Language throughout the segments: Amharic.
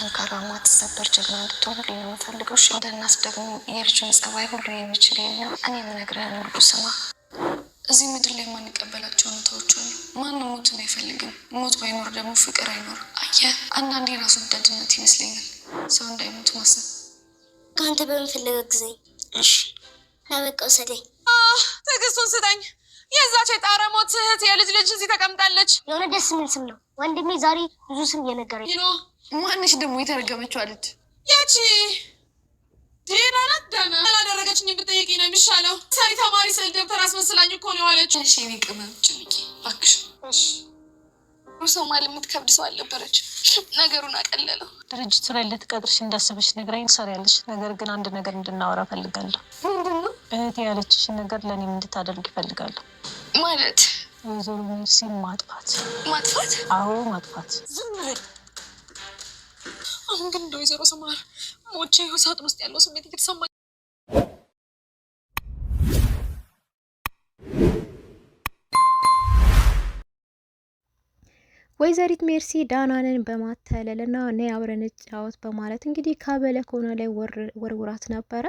ጠንካራ ማትሰበር ጀግና እንድትሆንልኝ ነው የምፈልገው። እሺ እንደ እናት ደግሞ የልጁን ጸባይ ሁሉ የሚችል እኔ የምነግርህን ሁሉ ስማ። እዚህ ምድር ላይ የማንቀበላቸው እውነታዎች አሉ። ማንም ሞትን አይፈልግም። ሞት ባይኖር ደግሞ ፍቅር አይኖርም። አየህ፣ አንዳንዴ ራሱ ወዳድነት ይመስለኛል ሰው እንዳይሞት ማሰብ። ከአንተ በምፈልገ ጊዜ እሺ ናበቃው ሰደኝ። ትዕግስቱን ስጠኝ። የዛች የጣረ ሞት እህት የልጅ ልጅ እዚህ ተቀምጣለች። የሆነ ደስ የሚል ስም ነው ወንድሜ። ዛሬ ብዙ ስም እየነገረኝ ነው። ማንሽ ደግሞ የተረገመችው አለች? ያቺ ዲና ናት። ዳና አላደረገችኝ ብትጠይቂኝ ነው የሚሻለው። ሰሪ ተማሪ ስል ደብተር አስመስላኝ እኮ ነው ያለችው። እሺ ቢቅመም ጭንቂ እባክሽ። እሺ ሰው ማለት የምትከብድ ሰው አልነበረች። ነገሩን አቀለለው። ድርጅቱ ላይ ልትቀጥርሽ እንዳሰበች ነግራኝ ትሰሪያለሽ። ነገር ግን አንድ ነገር እንድናወራ እፈልጋለሁ። ምንድን ነው? እህቴ ያለችሽን ነገር ለእኔም እንድታደርግ ይፈልጋለሁ። ማለት ወይዘሮ ሜርሲን ማጥፋት። ማጥፋት? አዎ ማጥፋት። ዝም በል። አሁን ግን እንደ ወይዘሮ ሰማር ሞቼ ሳጥን ውስጥ ያለው ስሜት እየተሰማኝ ወይዘሪት ሜርሲ ዳናንን በማታለልና ነይ አብረን እንጫወት በማለት እንግዲህ ካበለ ከሆነ ላይ ወርውራት ነበረ።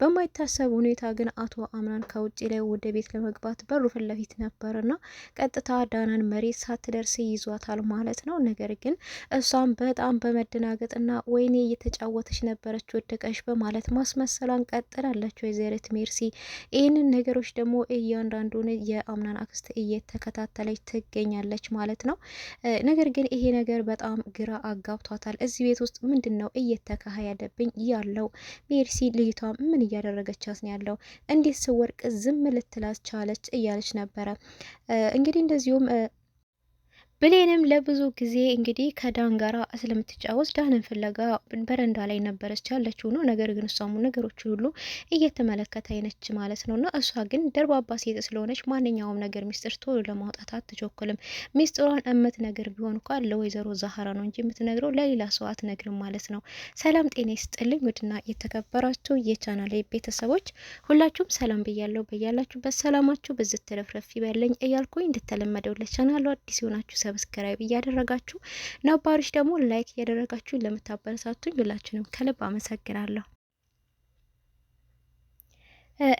በማይታሰብ ሁኔታ ግን አቶ አምናን ከውጭ ላይ ወደ ቤት ለመግባት በሩ ፊት ለፊት ነበርና ቀጥታ ዳናን መሬት ሳትደርስ ይዟታል ማለት ነው። ነገር ግን እሷም በጣም በመደናገጥና ወይኔ እየተጫወተች ነበረች ወደቀሽ በማለት ማስመሰሏን ቀጥላለች ወይዘሪት ሜርሲ። ይህንን ነገሮች ደግሞ እያንዳንዱን የአምናን አክስት እየተከታተለች ትገኛለች ማለት ነው። ነገር ግን ይሄ ነገር በጣም ግራ አጋብቷታል። እዚህ ቤት ውስጥ ምንድን ነው እየተካሄደብኝ ያለው? ሜርሲ ልጅቷ ምን እያደረገቻት ነው ያለው? እንዴት ስወርቅ ዝም ልትላት ቻለች? እያለች ነበረ እንግዲህ እንደዚሁም ብሌንም ለብዙ ጊዜ እንግዲህ ከዳን ጋራ ስለምትጫወት ዳንን ፍለጋ በረንዳ ላይ ነበረች ያለችው ነው። ነገር ግን እሷሙ ነገሮችን ሁሉ እየተመለከተ አይነች ማለት ነው። እና እሷ ግን ደርባባ ሴት ስለሆነች ማንኛውም ነገር ሚስጥር ቶሎ ለማውጣት አትቸኩልም። ሚስጥሯን እምት ነገር ቢሆን እንኳ ለወይዘሮ ዛህራ ነው እንጂ የምትነግረው ለሌላ ሰው አትነግርም ማለት ነው። ሰላም ጤና ይስጥልኝ ውድና የተከበራችሁ የቻናሌ ቤተሰቦች ሁላችሁም ሰላም ብያለሁ። በያላችሁበት ሰላማችሁ ብዝት ትረፍረፍ ይበለኝ እያልኩኝ እንደተለመደው ለቻናሉ አዲስ ሆናችሁ ሰብስክራይብ እያደረጋችሁ ነባሮች ደግሞ ላይክ እያደረጋችሁ ለምታበረታቱኝ ሁላችሁንም ከልብ አመሰግናለሁ።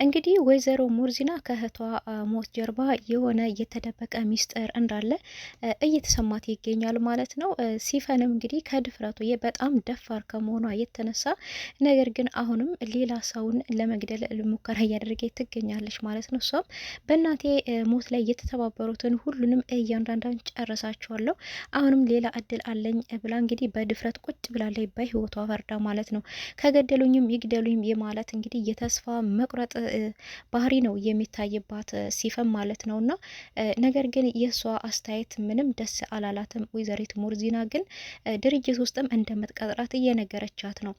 እንግዲህ ወይዘሮ ሙርዚና ከእህቷ ሞት ጀርባ የሆነ የተደበቀ ሚስጥር እንዳለ እየተሰማት ይገኛል ማለት ነው። ሲፈንም እንግዲህ ከድፍረቱ በጣም ደፋር ከመሆኗ የተነሳ ነገር ግን አሁንም ሌላ ሰውን ለመግደል ሙከራ እያደረገ ትገኛለች ማለት ነው። እሷም በእናቴ ሞት ላይ የተተባበሩትን ሁሉንም እያንዳንዳን ጨረሳቸዋለሁ፣ አሁንም ሌላ እድል አለኝ ብላ እንግዲህ በድፍረት ቁጭ ብላለች በህይወቷ ፈርዳ ማለት ነው። ከገደሉኝም ይግደሉኝም የማለት እንግዲህ የተስፋ መቁረጥ ባህሪ ነው የሚታይባት ሲፈን ማለት ነው። እና ነገር ግን የእሷ አስተያየት ምንም ደስ አላላትም። ወይዘሪት ሙርዚና ግን ድርጅት ውስጥም እንደምትቀጥራት እየነገረቻት ነው።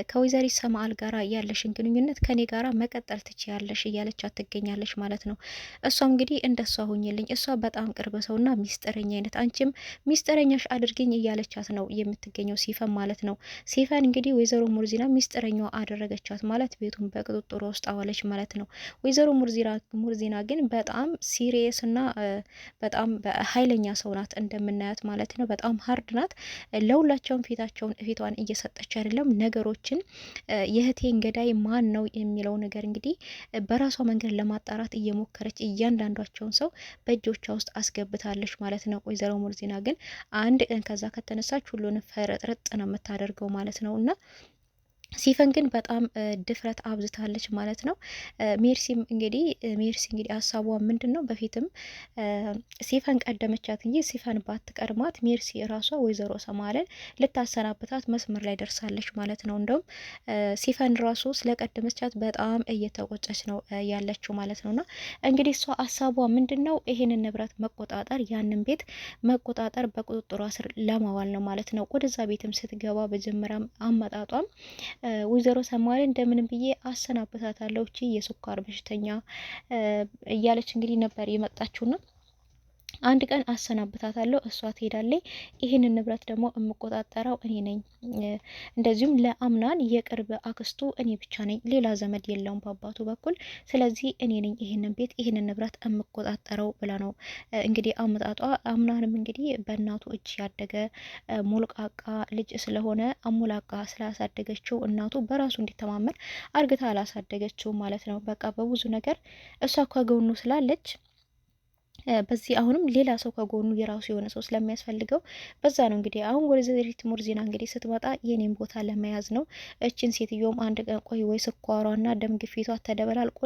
ከወይዘሪት ሰማአል ጋራ ያለሽን ግንኙነት ከኔ ጋራ መቀጠል ትችያለሽ እያለቻት ትገኛለች ማለት ነው። እሷም እንግዲህ እንደሷ ሁኝልኝ፣ እሷ በጣም ቅርብ ሰውና ሚስጥረኛ አይነት፣ አንቺም ሚስጥረኛሽ አድርግኝ እያለቻት ነው የምትገኘው ሲፈን ማለት ነው። ሲፈን እንግዲህ ወይዘሮ ሙርዚና ሚስጥረኛዋ አደረገቻት ማለት ቤቱን በቁጥጥር ውስጥ አዋለች ማለት ነው። ወይዘሮ ሙርዚና ግን በጣም ሲሪየስ እና በጣም በኃይለኛ ሰው ናት እንደምናያት ማለት ነው። በጣም ሀርድ ናት። ለሁላቸውም ፊቷን እየሰጠች አይደለም። ነገሮችን የእህቴን ገዳይ ማን ነው የሚለው ነገር እንግዲህ በራሷ መንገድ ለማጣራት እየሞከረች እያንዳንዷቸውን ሰው በእጆቿ ውስጥ አስገብታለች ማለት ነው። ወይዘሮ ሙርዚና ግን አንድ ቀን ከዛ ከተነሳች ሁሉንም ፈረጥረጥ ነው የምታደርገው ማለት ነው። እና ሲፈን ግን በጣም ድፍረት አብዝታለች ማለት ነው። ሜርሲ እንግዲህ ሀሳቧ ምንድን ነው? በፊትም ሲፈን ቀደመቻት እንጂ ሲፈን ባትቀድማት ሜርሲ ራሷ ወይዘሮ ሰማለን ልታሰናብታት መስመር ላይ ደርሳለች ማለት ነው። እንደውም ሲፈን ራሱ ስለቀደመቻት በጣም እየተቆጨች ነው ያለችው ማለት ነውና እንግዲህ እሷ ሀሳቧ ምንድን ነው? ይሄንን ንብረት መቆጣጠር፣ ያንን ቤት መቆጣጠር፣ በቁጥጥሯ ስር ለማዋል ነው ማለት ነው። ወደዛ ቤትም ስትገባ በጀመራም አመጣጧም ወይዘሮ ሰማሪ እንደምንም ብዬ አሰናበታታለሁ እቺ የስኳር በሽተኛ እያለች እንግዲህ ነበር የመጣችውና አንድ ቀን አሰናብታታለሁ፣ እሷ ትሄዳለች። ይህንን ንብረት ደግሞ የምቆጣጠረው እኔ ነኝ። እንደዚሁም ለአምናን የቅርብ አክስቱ እኔ ብቻ ነኝ፣ ሌላ ዘመድ የለውም በአባቱ በኩል። ስለዚህ እኔ ነኝ ይህንን ቤት ይህንን ንብረት የምቆጣጠረው ብላ ነው እንግዲህ አመጣጧ። አምናንም እንግዲህ በእናቱ እጅ ያደገ ሞልቃቃ ልጅ ስለሆነ አሞላቃ ስላሳደገችው እናቱ በራሱ እንዲተማመን አርግታ አላሳደገችው ማለት ነው። በቃ በብዙ ነገር እሷ ከጎኑ ስላለች በዚህ አሁንም ሌላ ሰው ከጎኑ የራሱ የሆነ ሰው ስለሚያስፈልገው በዛ ነው እንግዲህ አሁን ወይዘሪት ሙርዚና እንግዲህ ስትመጣ የኔን ቦታ ለመያዝ ነው። እችን ሴትዮም አንድ ቀን ቆይ ወይ ስኳሯና ደም ግፊቷ ተደበላልቆ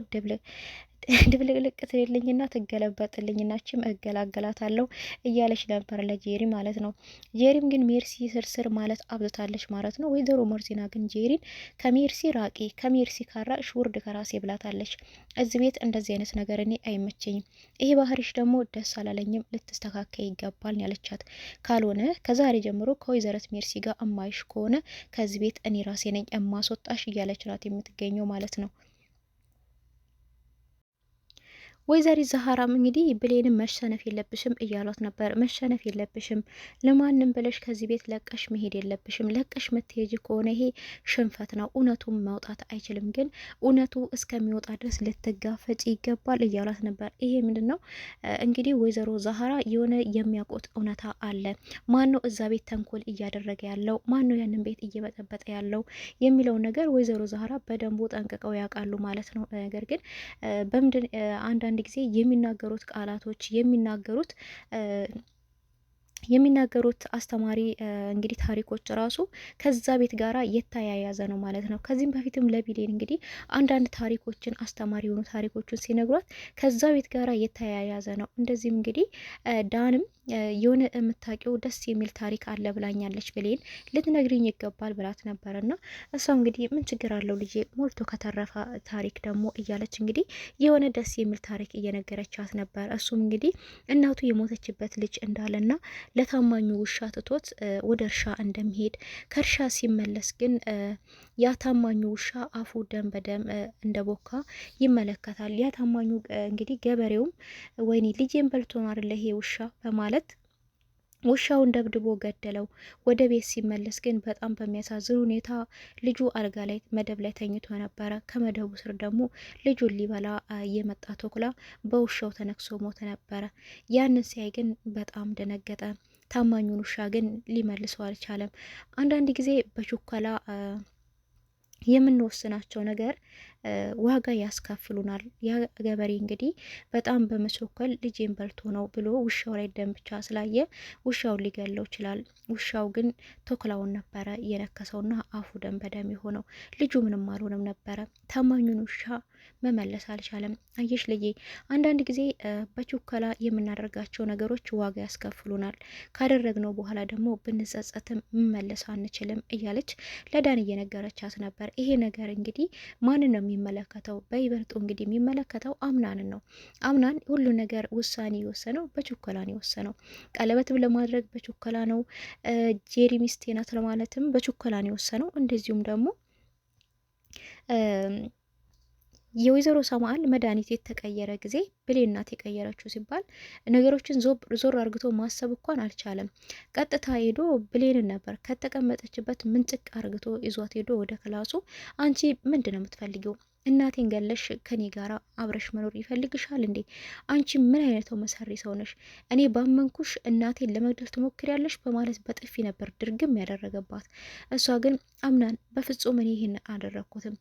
ድብልቅልቅ ትልልኝና ትገለበጥልኝና ችም እገላገላታለሁ እያለች ነበር ለጄሪ ማለት ነው። ጄሪም ግን ሜርሲ ስርስር ማለት አብዝታለች ማለት ነው። ወይዘሮ ሙርዚና ግን ጄሪን ከሜርሲ ራቂ፣ ከሜርሲ ካራቅሽ ውርድ ከራሴ ብላታለች። እዚህ ቤት እንደዚህ አይነት ነገር እኔ አይመቸኝም፣ ይሄ ባህሪሽ ደግሞ ደስ አላለኝም፣ ልትስተካከይ ይገባል ያለቻት። ካልሆነ ከዛሬ ጀምሮ ከወይዘረት ሜርሲ ጋር እማይሽ ከሆነ ከዚህ ቤት እኔ ራሴ ነኝ እማስወጣሽ እያለች ናት የምትገኘው ማለት ነው። ወይዘሪት ዛህራም እንግዲህ ብሌንም መሸነፍ የለብሽም እያሏት ነበር። መሸነፍ የለብሽም፣ ለማንም ብለሽ ከዚህ ቤት ለቀሽ መሄድ የለብሽም። ለቀሽ መትሄጂ ከሆነ ይሄ ሽንፈት ነው፣ እውነቱን ማውጣት አይችልም። ግን እውነቱ እስከሚወጣ ድረስ ልትጋፈጭ ይገባል እያሏት ነበር። ይሄ ምንድን ነው እንግዲህ ወይዘሮ ዛህራ የሆነ የሚያውቁት እውነታ አለ። ማን ነው እዛ ቤት ተንኮል እያደረገ ያለው፣ ማን ነው ያንን ቤት እየበጠበጠ ያለው የሚለውን ነገር ወይዘሮ ዛህራ በደንቡ ጠንቅቀው ያውቃሉ ማለት ነው። ነገር ግን በምንድን አንዳንድ ጊዜ የሚናገሩት ቃላቶች የሚናገሩት አስተማሪ እንግዲህ ታሪኮች ራሱ ከዛ ቤት ጋራ የተያያዘ ነው ማለት ነው። ከዚህም በፊትም ለቢሌን እንግዲህ አንዳንድ ታሪኮችን አስተማሪ የሆኑ ታሪኮችን ሲነግሯት ከዛ ቤት ጋራ የተያያዘ ነው። እንደዚህም እንግዲህ ዳንም የሆነ የምታውቂው ደስ የሚል ታሪክ አለ ብላኛለች ብሌን ልትነግሪኝ ይገባል ብላት ነበር። እና እሷ እንግዲህ ምን ችግር አለው ልጄ ሞልቶ ከተረፈ ታሪክ ደግሞ እያለች እንግዲህ የሆነ ደስ የሚል ታሪክ እየነገረቻት ነበር። እሱም እንግዲህ እናቱ የሞተችበት ልጅ እንዳለና ለታማኙ ውሻ ትቶት ወደ እርሻ እንደሚሄድ ከእርሻ ሲመለስ ግን ያ ታማኙ ውሻ አፉ ደም በደም እንደቦካ ይመለከታል። ያ ታማኙ እንግዲህ ገበሬውም ወይኔ ልጄን በልቶ ነው አይደለ ይሄ ውሻ በማለት ውሻውን ደብድቦ ገደለው። ወደ ቤት ሲመለስ ግን በጣም በሚያሳዝን ሁኔታ ልጁ አልጋ ላይ መደብ ላይ ተኝቶ ነበረ። ከመደቡ ስር ደግሞ ልጁን ሊበላ የመጣ ተኩላ በውሻው ተነክሶ ሞተ ነበረ። ያንን ሲያይ ግን በጣም ደነገጠ። ታማኙን ውሻ ግን ሊመልሰው አልቻለም። አንዳንድ ጊዜ በችኮላ የምንወስናቸው ነገር ዋጋ ያስከፍሉናል። ያ ገበሬ እንግዲህ በጣም በመቸኮል ልጄን በልቶ ነው ብሎ ውሻው ላይ ደም ብቻ ስላየ ውሻውን ሊገለው ይችላል። ውሻው ግን ተኩላውን ነበረ የነከሰውና አፉ ደም በደም የሆነው። ልጁ ምንም አልሆነም ነበረ። ታማኙን ውሻ መመለስ አልቻለም። አየሽ ልጄ አንዳንድ ጊዜ በችኮላ የምናደርጋቸው ነገሮች ዋጋ ያስከፍሉናል። ካደረግነው በኋላ ደግሞ ብንጸጸትም መመለስ አንችልም እያለች ለዳን እየነገረቻት ነበር። ይሄ ነገር እንግዲህ ማንን ነው የሚመለከተው? በይበልጡ እንግዲህ የሚመለከተው አምናንን ነው። አምናን ሁሉ ነገር ውሳኔ የወሰነው በችኮላ ነው የወሰነው። ቀለበትም ለማድረግ በችኮላ ነው። ጄሪ ሚስቴ ናት ለማለትም በችኮላ ነው የወሰነው። እንደዚሁም ደግሞ የወይዘሮ ሰማል መድኃኒት የተቀየረ ጊዜ ብሌን ናት የቀየረችው ሲባል ነገሮችን ዞር አርግቶ ማሰብ እንኳን አልቻለም። ቀጥታ ሄዶ ብሌንን ነበር ከተቀመጠችበት ምንጭቅ አርግቶ ይዟት ሄዶ ወደ ክላሱ አንቺ ምንድን ነው የምትፈልጊው? እናቴን ገለሽ ከኔ ጋራ አብረሽ መኖር ይፈልግሻል እንዴ? አንቺ ምን አይነተው መሰሪ ሰው ነሽ? እኔ ባመንኩሽ እናቴን ለመግደል ትሞክሪያለሽ? በማለት በጥፊ ነበር ድርግም ያደረገባት። እሷ ግን አምናን በፍጹም እኔ ይሄን አደረግኩትም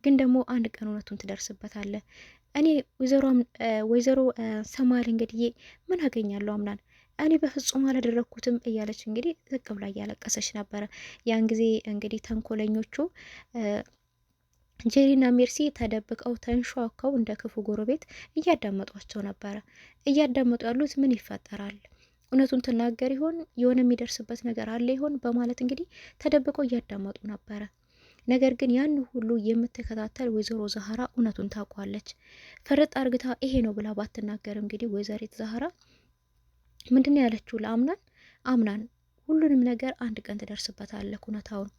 ግን ደግሞ አንድ ቀን እውነቱን ትደርስበታለ። እኔ ወይዘሮ ሰማል እንግዲህ ምን አገኛለሁ አምናን እኔ በፍጹም አላደረግኩትም እያለች እንግዲህ ዝቅ ብላ እያለቀሰች ነበረ። ያን ጊዜ እንግዲህ ተንኮለኞቹ ጄሪና ሜርሲ ተደብቀው ተንሿከው እንደ ክፉ ጎረቤት እያዳመጧቸው ነበረ። እያዳመጡ ያሉት ምን ይፈጠራል፣ እውነቱን ትናገር ይሆን፣ የሆነ የሚደርስበት ነገር አለ ይሆን በማለት እንግዲህ ተደብቀው እያዳመጡ ነበረ። ነገር ግን ያን ሁሉ የምትከታተል ወይዘሮ ዛህራ እውነቱን ታውቋለች። ፈረጥ አርግታ ይሄ ነው ብላ ባትናገርም እንግዲህ ወይዘሪት ዛህራ ምንድነው ያለችው ለአምናን? አምናን ሁሉንም ነገር አንድ ቀን ትደርስበታለህ እውነታውን።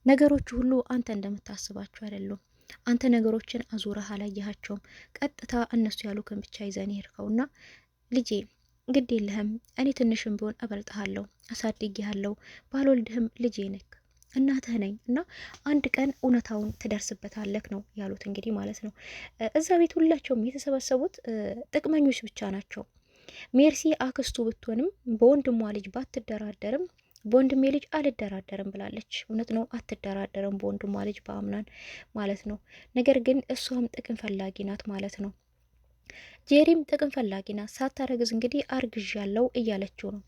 ነገሮቹ ሁሉ አንተ እንደምታስባቸው አይደሉም። አንተ ነገሮችን አዙረህ አላየሃቸውም። ቀጥታ እነሱ ያሉትን ብቻ ይዘን ሄድከውና ልጄ ግድ የለህም እኔ ትንሽም ቢሆን እበልጥሃለሁ፣ አሳድጌሃለሁ፣ ባልወልድህም ልጄ ነክ እናትህ ነኝ እና አንድ ቀን እውነታውን ትደርስበታለህ ነው ያሉት እንግዲህ ማለት ነው። እዛ ቤት ሁላቸውም የተሰበሰቡት ጥቅመኞች ብቻ ናቸው። ሜርሲ አክስቱ ብትሆንም በወንድሟ ልጅ ባትደራደርም በወንድሜ ልጅ አልደራደርም ብላለች። እውነት ነው፣ አትደራደርም በወንድሟ ልጅ በአምናን ማለት ነው። ነገር ግን እሷም ጥቅም ፈላጊ ናት ማለት ነው። ጄሪም ጥቅም ፈላጊ ናት። ሳታረግዝ እንግዲህ አርግዥ ያለው እያለችው ነው።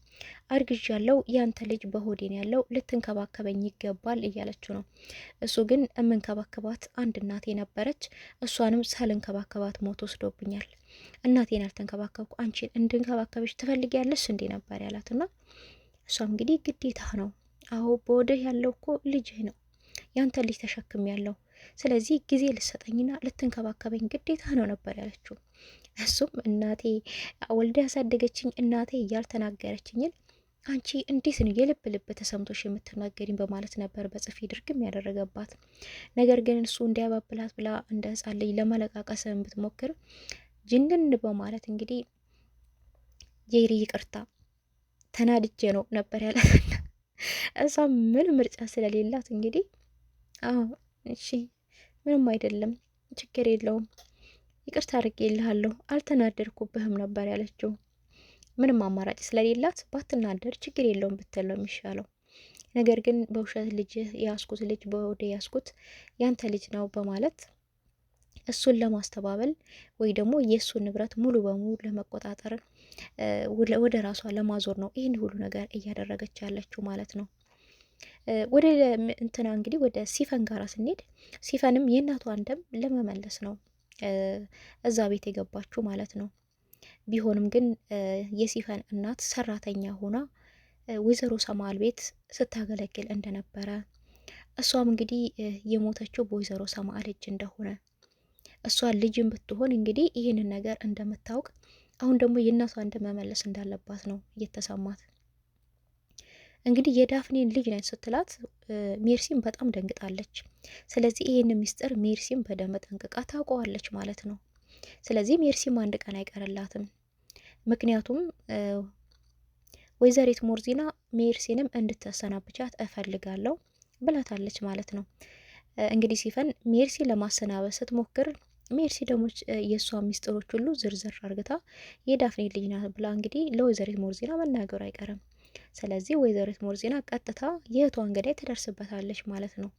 አርግዥ ያለው ያንተ ልጅ በሆዴን ያለው ልትንከባከበኝ ይገባል እያለችው ነው። እሱ ግን የምንከባከባት አንድ እናቴ ነበረች፣ እሷንም ሳልንከባከባት ሞት ወስዶብኛል። እናቴን ያልተንከባከብኩ አንቺን እንድንከባከብሽ ትፈልጊያለሽ እንዴ ነበር ያላትና እሷም እንግዲህ ግዴታ ነው። አዎ በወደህ ያለው እኮ ልጅህ ነው፣ ያንተ ልጅ ተሸክም ያለው ስለዚህ ጊዜ ልሰጠኝና ልትንከባከበኝ ግዴታ ነው ነበር ያለችው። እሱም እናቴ ወልዳ ያሳደገችኝ እናቴ እያልተናገረችኝን አንቺ እንዴት ነው የልብ ልብ ተሰምቶሽ የምትናገሪኝ በማለት ነበር በጽፊ ድርግም ያደረገባት። ነገር ግን እሱ እንዲያባብላት ብላ እንደ ሕፃን ልጅ ለማለቃቀስ ብትሞክር ጅንን በማለት እንግዲህ ጄሪ ይቅርታ ተናድጄ ነው ነበር ያላትና እሷ ምን ምርጫ ስለሌላት እንግዲህ አዎ እሺ ምንም አይደለም ችግር የለውም ይቅርታ አድርጌልሃለሁ አልተናደድኩብህም ነበር ያለችው። ምንም አማራጭ ስለሌላት ባትናደድ ችግር የለውም ብትል ነው የሚሻለው። ነገር ግን በውሸት ልጅ ያስኩት ልጅ በወደ ያስኩት ያንተ ልጅ ነው በማለት እሱን ለማስተባበል ወይ ደግሞ የእሱን ንብረት ሙሉ በሙሉ ለመቆጣጠር ወደ ራሷ ለማዞር ነው ይህን ሁሉ ነገር እያደረገች ያለችው ማለት ነው። ወደ እንትና እንግዲህ ወደ ሲፈን ጋራ ስንሄድ ሲፈንም የእናቷን ደም ለመመለስ ነው እዛ ቤት የገባችው ማለት ነው። ቢሆንም ግን የሲፈን እናት ሰራተኛ ሆና ወይዘሮ ሰማል ቤት ስታገለግል እንደነበረ እሷም እንግዲህ የሞተችው በወይዘሮ ሰማል እጅ እንደሆነ እሷ ልጅም ብትሆን እንግዲህ ይህንን ነገር እንደምታውቅ አሁን ደግሞ የእናቷን ደም መመለስ እንዳለባት ነው እየተሰማት። እንግዲህ የዳፍኔን ልጅ ነኝ ስትላት ሜርሲም በጣም ደንግጣለች። ስለዚህ ይህን ሚስጥር ሜርሲም በደንብ ጠንቅቃ ታውቀዋለች ማለት ነው። ስለዚህ ሜርሲም አንድ ቀን አይቀርላትም። ምክንያቱም ወይዘሪት ሞርዚና ሜርሲንም እንድታሰናብቻት እፈልጋለሁ ብላታለች ማለት ነው። እንግዲህ ሲፈን ሜርሲ ለማሰናበት ስትሞክር ሜርሲ ደግሞ የእሷ ሚስጥሮች ሁሉ ዝርዝር አርግታ የዳፍኔ ልጅ ናት ብላ እንግዲህ ለወይዘሪት ሞርዚና መናገሩ አይቀርም። ስለዚህ ወይዘሪት ሞርዚና ቀጥታ የእህቷን ገዳይ ትደርስበታለች ማለት ነው።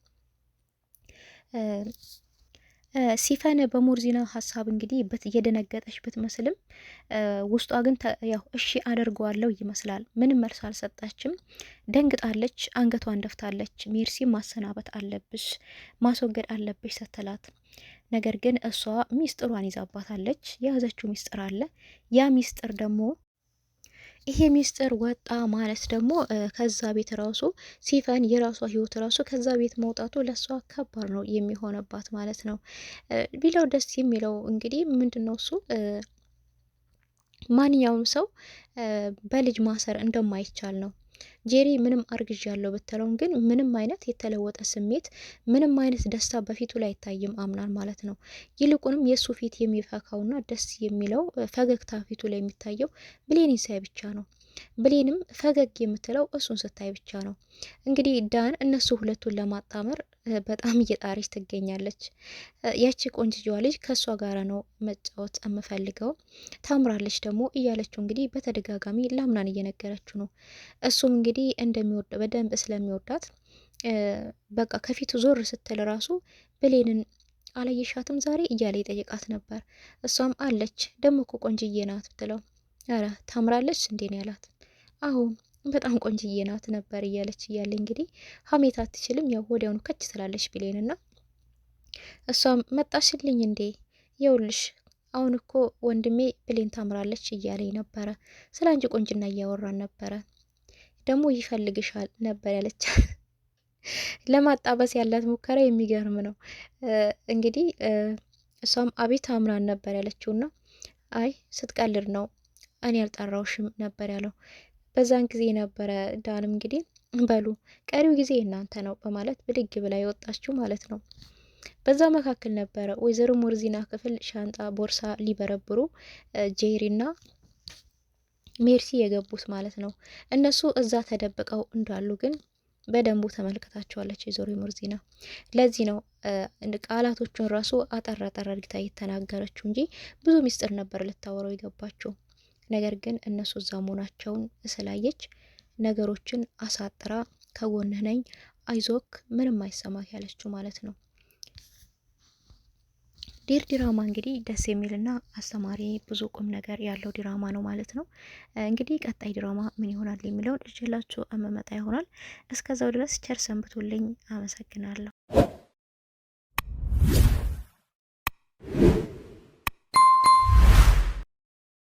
ሲፈን በሞርዚና ሀሳብ እንግዲህ እየደነገጠች ብትመስልም ውስጧ ግን ያው እሺ አደርገዋለሁ ይመስላል። ምንም መልስ አልሰጣችም፣ ደንግጣለች፣ አንገቷን ደፍታለች። ሜርሲ ማሰናበት አለብሽ፣ ማስወገድ አለብሽ ስትላት ነገር ግን እሷ ሚስጥሯን ይዛባታለች። የያዘችው ሚስጥር አለ። ያ ሚስጥር ደግሞ ይሄ ሚስጥር ወጣ ማለት ደግሞ ከዛ ቤት ራሱ ሲፈን የራሷ ህይወት ራሱ ከዛ ቤት መውጣቱ ለሷ ከባድ ነው የሚሆነባት ማለት ነው። ቢለው ደስ የሚለው እንግዲህ ምንድነው እሱ ማንኛውም ሰው በልጅ ማሰር እንደማይቻል ነው። ጄሪ ምንም አርግዥ ያለው ብትለውም ግን ምንም አይነት የተለወጠ ስሜት ምንም አይነት ደስታ በፊቱ ላይ አይታይም አምናን ማለት ነው። ይልቁንም የእሱ ፊት የሚፈካውና ደስ የሚለው ፈገግታ ፊቱ ላይ የሚታየው ብሌንን ሳይ ብቻ ነው። ብሌንም ፈገግ የምትለው እሱን ስታይ ብቻ ነው። እንግዲህ ዳን እነሱ ሁለቱን ለማጣመር በጣም እየጣረች ትገኛለች። ያቺ ቆንጅዬዋ ልጅ ከእሷ ጋር ነው መጫወት የምፈልገው ታምራለች ደግሞ እያለችው እንግዲህ በተደጋጋሚ ላምናን እየነገረችው ነው። እሱም እንግዲህ እንደሚወድ በደንብ ስለሚወዳት በቃ ከፊቱ ዞር ስትል ራሱ ብሌንን አላየሻትም ዛሬ እያለ ይጠይቃት ነበር። እሷም አለች ደግሞ እኮ ቆንጅዬ ናት ብትለው ኧረ ታምራለች እንዴ ነው ያላት። አዎ በጣም ቆንጅዬ ናት ነበር እያለች እያለ እንግዲህ ሀሜት አትችልም። ያው ወዲያውኑ ከች ስላለች ብሌንና እሷም መጣሽልኝ እንዴ የውልሽ አሁን እኮ ወንድሜ ብሌን ታምራለች እያለኝ ነበረ፣ ስለ አንቺ ቆንጅና እያወራን ነበረ፣ ደግሞ ይፈልግሻል ነበር ያለች። ለማጣበስ ያላት ሙከራ የሚገርም ነው። እንግዲህ እሷም አቤት አምራን ነበር ያለችውና አይ ስትቀልድ ነው እኔ ያልጠራውሽም ነበር ያለው። በዛን ጊዜ ነበረ ዳንም እንግዲህ በሉ ቀሪው ጊዜ እናንተ ነው በማለት ብድግ ብላ የወጣችው ማለት ነው። በዛ መካከል ነበረ ወይዘሮ ሞርዚና ክፍል ሻንጣ ቦርሳ ሊበረብሩ ጄሪና ሜርሲ የገቡት ማለት ነው። እነሱ እዛ ተደብቀው እንዳሉ ግን በደንቡ ተመልክታቸዋለች የዞሮ ሙርዚና። ለዚህ ነው ቃላቶቹን ራሱ አጠር አጠር አድርጋ የተናገረችው እንጂ ብዙ ሚስጥር ነበር ልታወራው የገባችው። ነገር ግን እነሱ እዛ መሆናቸውን ስላየች ነገሮችን አሳጥራ ከጎንህ ነኝ፣ አይዞክ፣ ምንም አይሰማክ ያለችው ማለት ነው። ዲር ዲራማ እንግዲህ ደስ የሚልና አስተማሪ ብዙ ቁም ነገር ያለው ዲራማ ነው ማለት ነው። እንግዲህ ቀጣይ ዲራማ ምን ይሆናል የሚለውን እጅላችሁ አመመጣ ይሆናል። እስከዛው ድረስ ቸር ሰንብቱልኝ። አመሰግናለሁ።